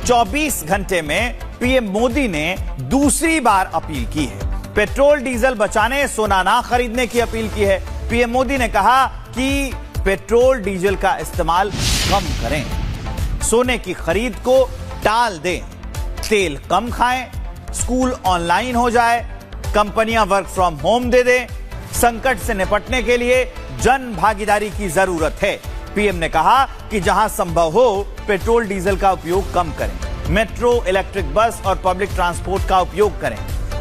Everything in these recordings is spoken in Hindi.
24 घंटे में पीएम मोदी ने दूसरी बार अपील की है। पेट्रोल डीजल बचाने, सोना ना खरीदने की अपील की है। पीएम मोदी ने कहा कि पेट्रोल डीजल का इस्तेमाल कम करें, सोने की खरीद को टाल दें, तेल कम खाएं, स्कूल ऑनलाइन हो जाए, कंपनियां वर्क फ्रॉम होम दे दें। संकट से निपटने के लिए जन भागीदारी की जरूरत है। पीएम ने कहा कि जहां संभव हो पेट्रोल डीजल का उपयोग कम करें, मेट्रो, इलेक्ट्रिक बस और पब्लिक ट्रांसपोर्ट का उपयोग करें।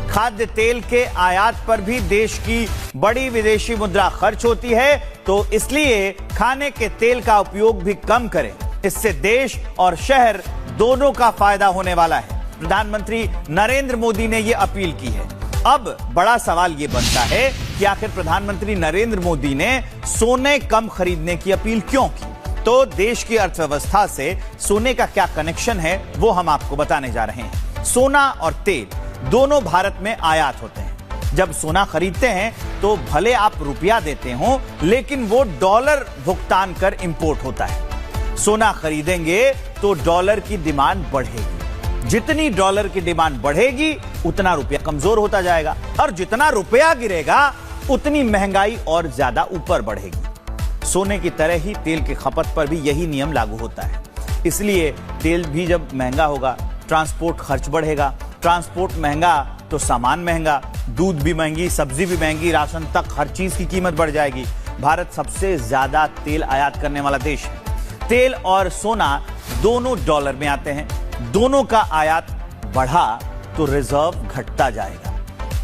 खाद्य तेल के आयात पर भी देश की बड़ी विदेशी मुद्रा खर्च होती है, तो इसलिए खाने के तेल का उपयोग भी कम करें। इससे देश और शहर दोनों का फायदा होने वाला है। प्रधानमंत्री नरेंद्र मोदी ने यह अपील की है। अब बड़ा सवाल यह बनता है कि आखिर प्रधानमंत्री नरेंद्र मोदी ने सोने कम खरीदने की अपील क्यों की? तो देश की अर्थव्यवस्था से सोने का क्या कनेक्शन है वो हम आपको बताने जा रहे हैं। सोना और तेल दोनों भारत में आयात होते हैं। जब सोना खरीदते हैं तो भले आप रुपया देते हो, लेकिन वो डॉलर भुगतान कर इंपोर्ट होता है। सोना खरीदेंगे तो डॉलर की डिमांड बढ़ेगी। जितनी डॉलर की डिमांड बढ़ेगी उतना रुपया कमजोर होता जाएगा, और जितना रुपया गिरेगा उतनी महंगाई और ज्यादा ऊपर बढ़ेगी। सोने की तरह ही तेल की खपत पर भी यही नियम लागू होता है। इसलिए तेल भी जब महंगा होगा, ट्रांसपोर्ट खर्च बढ़ेगा। ट्रांसपोर्ट महंगा तो सामान महंगा, दूध भी महंगी, सब्जी भी महंगी, राशन तक हर चीज की कीमत बढ़ जाएगी। भारत सबसे ज्यादा तेल आयात करने वाला देश है। तेल और सोना दोनों डॉलर में आते हैं। दोनों का आयात बढ़ा तो रिजर्व घटता जाएगा।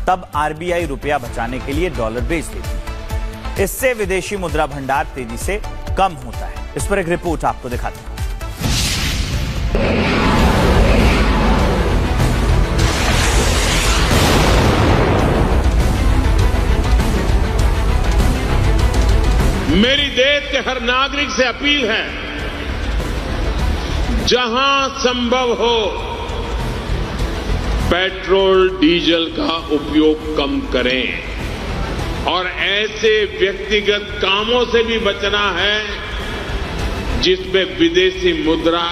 तब आरबीआई रुपया बचाने के लिए डॉलर बेच देती है। इससे विदेशी मुद्रा भंडार तेजी से कम होता है। इस पर एक रिपोर्ट आपको दिखाते हैं। मेरी देश के हर नागरिक से अपील है, जहां संभव हो पेट्रोल डीजल का उपयोग कम करें, और ऐसे व्यक्तिगत कामों से भी बचना है जिसमें विदेशी मुद्रा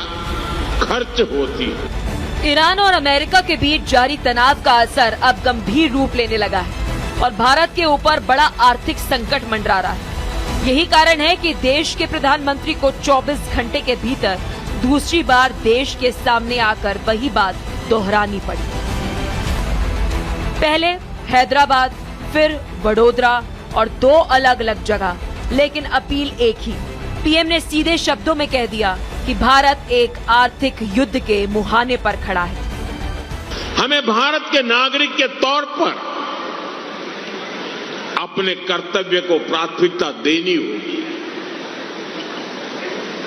खर्च होती है। ईरान और अमेरिका के बीच जारी तनाव का असर अब गंभीर रूप लेने लगा है और भारत के ऊपर बड़ा आर्थिक संकट मंडरा रहा है। यही कारण है कि देश के प्रधानमंत्री को 24 घंटे के भीतर दूसरी बार देश के सामने आकर वही बात दोहरानी पड़ी। पहले हैदराबाद, फिर वडोदरा और 2 अलग अलग जगह, लेकिन अपील एक ही। पीएम ने सीधे शब्दों में कह दिया कि भारत एक आर्थिक युद्ध के मुहाने पर खड़ा है। हमें भारत के नागरिक के तौर पर अपने कर्तव्य को प्राथमिकता देनी होगी।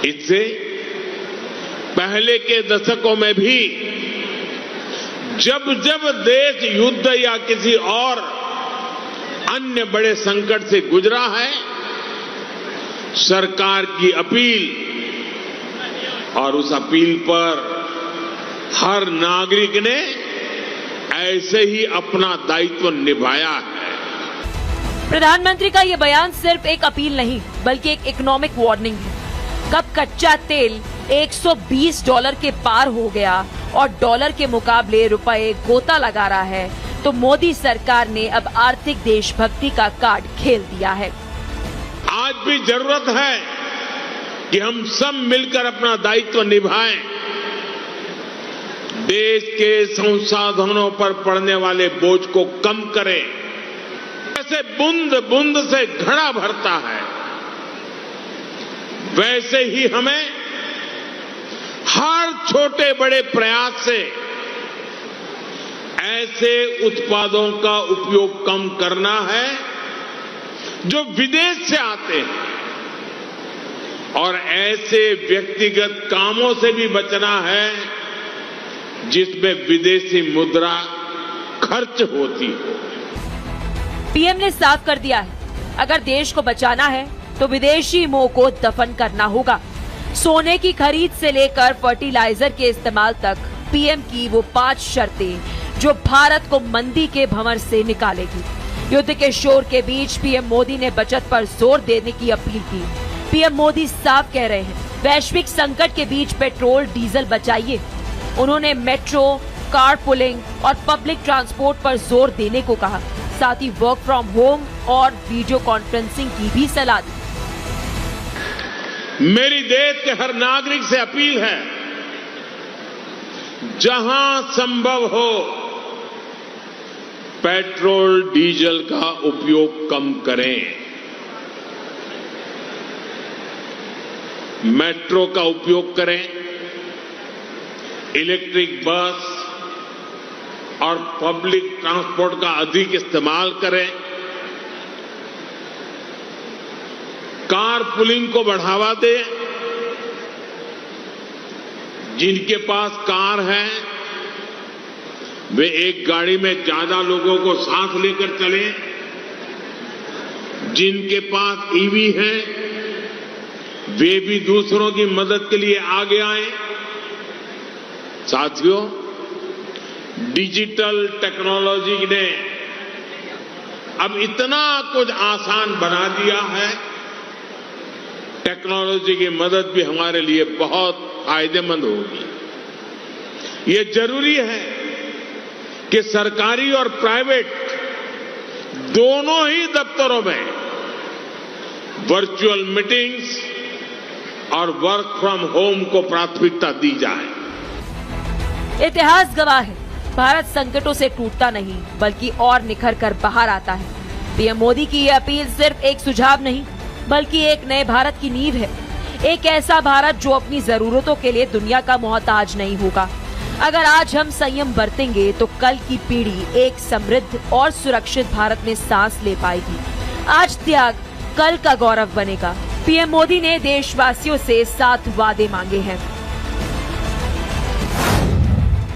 इससे पहले के दशकों में भी जब जब देश युद्ध या किसी और अन्य बड़े संकट से गुजरा है, सरकार की अपील और उस अपील पर हर नागरिक ने ऐसे ही अपना दायित्व निभाया है। प्रधानमंत्री का ये बयान सिर्फ एक अपील नहीं, बल्कि एक इकोनॉमिक वार्निंग है। कब कच्चा तेल $120 के पार हो गया और डॉलर के मुकाबले रुपए गोता लगा रहा है, तो मोदी सरकार ने अब आर्थिक देशभक्ति का कार्ड खेल दिया है। आज भी जरूरत है कि हम सब मिलकर अपना दायित्व निभाएं, देश के संसाधनों पर पड़ने वाले बोझ को कम करें। जैसे बूंद बूंद से घड़ा भरता है, वैसे ही हमें हर छोटे बड़े प्रयास से ऐसे उत्पादों का उपयोग कम करना है जो विदेश से आते हैं, और ऐसे व्यक्तिगत कामों से भी बचना है जिसमें विदेशी मुद्रा खर्च होती हो। पीएम ने साफ कर दिया है, अगर देश को बचाना है तो विदेशी मोह को दफन करना होगा। सोने की खरीद से लेकर फर्टिलाइजर के इस्तेमाल तक पीएम की वो 5 शर्तें जो भारत को मंदी के भंवर से निकालेगी। युद्ध के शोर के बीच पीएम मोदी ने बचत पर जोर देने की अपील की। पीएम मोदी साफ कह रहे हैं, वैश्विक संकट के बीच पेट्रोल डीजल बचाइए। उन्होंने मेट्रो, कार पुलिंग और पब्लिक ट्रांसपोर्ट पर जोर देने को कहा। साथ ही वर्क फ्रॉम होम और वीडियो कॉन्फ्रेंसिंग की भी सलाह दी। मेरी देश के हर नागरिक से अपील है, जहां संभव हो पेट्रोल डीजल का उपयोग कम करें। मेट्रो का उपयोग करें, इलेक्ट्रिक बस और पब्लिक ट्रांसपोर्ट का अधिक इस्तेमाल करें, कार पुलिंग को बढ़ावा दें, जिनके पास कार है वे एक गाड़ी में ज्यादा लोगों को साथ लेकर चलें, जिनके पास ईवी है वे भी दूसरों की मदद के लिए आगे आए। साथियों, डिजिटल टेक्नोलॉजी ने अब इतना कुछ आसान बना दिया है, टेक्नोलॉजी की मदद भी हमारे लिए बहुत फायदेमंद होगी। ये जरूरी है कि सरकारी और प्राइवेट दोनों ही दफ्तरों में वर्चुअल मीटिंग्स और वर्क फ्रॉम होम को प्राथमिकता दी जाए। इतिहास गवाह है, भारत संकटों से टूटता नहीं बल्कि और निखर कर बाहर आता है। पीएम मोदी की ये अपील सिर्फ एक सुझाव नहीं बल्कि एक नए भारत की नींव है। एक ऐसा भारत जो अपनी जरूरतों के लिए दुनिया का मोहताज नहीं होगा। अगर आज हम संयम बरतेंगे तो कल की पीढ़ी एक समृद्ध और सुरक्षित भारत में सांस ले पाएगी। आज त्याग कल का गौरव बनेगा। पीएम मोदी ने देशवासियों से 7 वादे मांगे हैं।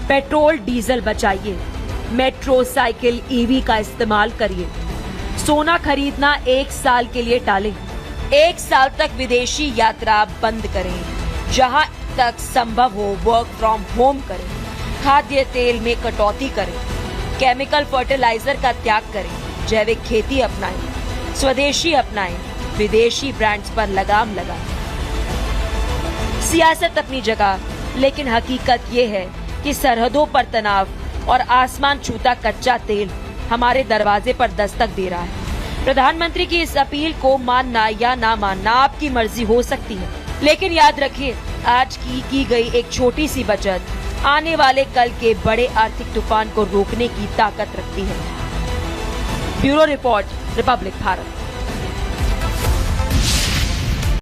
पेट्रोल डीजल बचाइए, मेट्रो, साइकिल, ईवी का इस्तेमाल करिए, सोना खरीदना 1 साल के लिए टालें, 1 साल तक विदेशी यात्रा बंद करें, जहां तक संभव हो वर्क फ्रॉम होम करें, खाद्य तेल में कटौती करें, केमिकल फर्टिलाइजर का त्याग करें, जैविक खेती अपनाएं, स्वदेशी अपनाएं, विदेशी ब्रांड्स पर लगाम लगाएं। सियासत अपनी जगह, लेकिन हकीकत ये है कि सरहदों पर तनाव और आसमान छूता कच्चा तेल हमारे दरवाजे पर दस्तक दे रहा है। प्रधानमंत्री की इस अपील को मानना या ना मानना आपकी मर्जी हो सकती है, लेकिन याद रखिए, आज की गई एक छोटी सी बचत आने वाले कल के बड़े आर्थिक तूफान को रोकने की ताकत रखती है। Bureau report, Republic Bharat.